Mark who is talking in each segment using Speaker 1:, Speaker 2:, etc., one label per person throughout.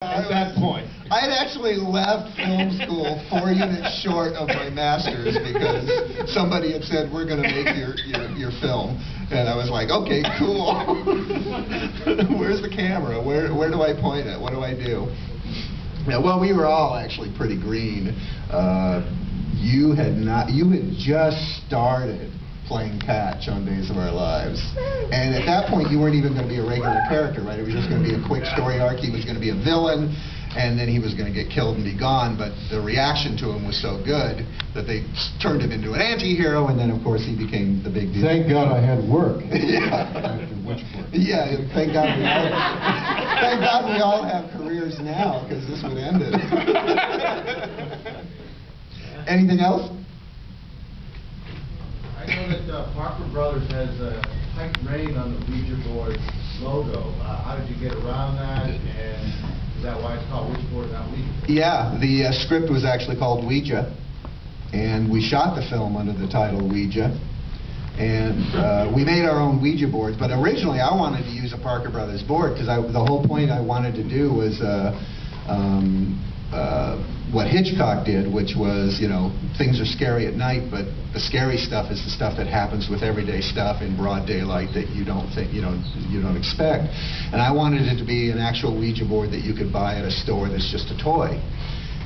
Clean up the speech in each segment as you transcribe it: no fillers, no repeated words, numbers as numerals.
Speaker 1: At that point.
Speaker 2: I had actually left film school 4 units short of my master's because somebody had said, we're going to make your film. And I was like, okay, cool. Where's the camera? Where do I point it? What do I do? Yeah, well, we were all actually pretty green. You had just started playing catch on Days of Our Lives. And at that point, you weren't even going to be a regular character, right? It was just going to be a quick story arc. He was going to be a villain, and then he was going to get killed and be gone. But the reaction to him was so good that they turned him into an anti-hero, and then, of course, he became the big deal.
Speaker 1: Thank God I had work.
Speaker 2: Yeah.
Speaker 1: After Witchboard.
Speaker 2: Yeah, thank God we all have careers now, because this would end it. Anything else?
Speaker 3: I know that Parker Brothers has a tight rein on the Witchboard logo. How did you get around that, and is that why it's called Witchboard, not Ouija?
Speaker 2: Yeah, the script was actually called Ouija, and we shot the film under the title Ouija, and we made our own Ouija boards, but originally I wanted to use a Parker Brothers board, because the whole point I wanted to do was what Hitchcock did, which was, you know, things are scary at night, but the scary stuff is the stuff that happens with everyday stuff in broad daylight that you don't expect. And I wanted it to be an actual Ouija board that you could buy at a store that's just a toy.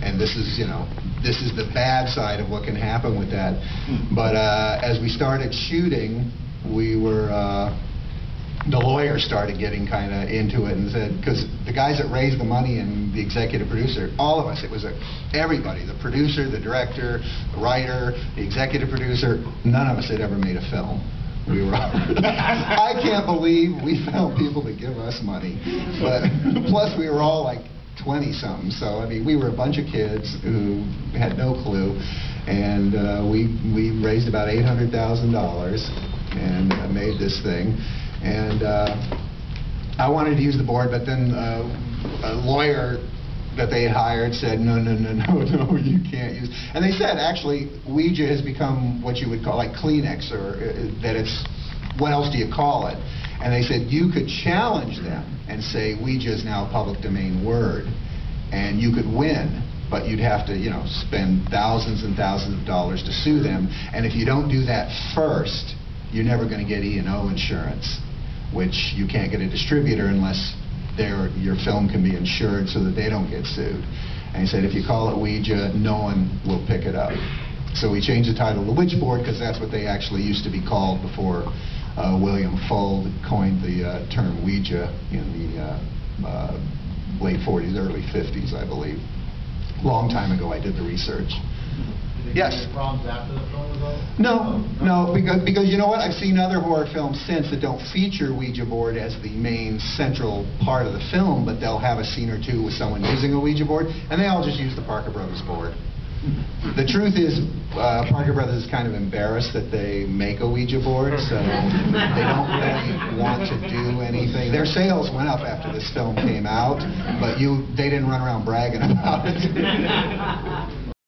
Speaker 2: And this is, you know, this is the bad side of what can happen with that. But as we started shooting, we were the lawyer started getting kind of into it and said, because the guys that raised the money and the executive producer, all of us, it was everybody, the producer, the director, the writer, the executive producer, none of us had ever made a film. We were all, I can't believe we found people to give us money. But plus we were all like 20-something, so I mean, we were a bunch of kids who had no clue, and we raised about $800,000 and made this thing. And I wanted to use the board, but then a lawyer that they had hired said, no, you can't use. And they said, actually, Ouija has become what you would call like Kleenex, or that it's, what else do you call it? And they said, you could challenge them and say, Ouija is now a public domain word, and you could win. But you'd have to, you know, spend thousands and thousands of dollars to sue them. And if you don't do that first, you're never going to get E&O insurance, which you can't get a distributor unless your film can be insured so that they don't get sued. And he said, if you call it Ouija, no one will pick it up. So we changed the title to Witchboard, because that's what they actually used to be called before William Fuld coined the term Ouija in the late 40s, early 50s, I believe. Long time ago, I did the research. Yes.
Speaker 3: Any problems after the film was over?
Speaker 2: No, because you know what? I've seen other horror films since that don't feature Ouija board as the main central part of the film, but they'll have a scene or two with someone using a Ouija board, and they all just use the Parker Brothers board. The truth is, Parker Brothers is kind of embarrassed that they make a Ouija board, so they don't really want to do anything. Their sales went up after this film came out, but they didn't run around bragging about it.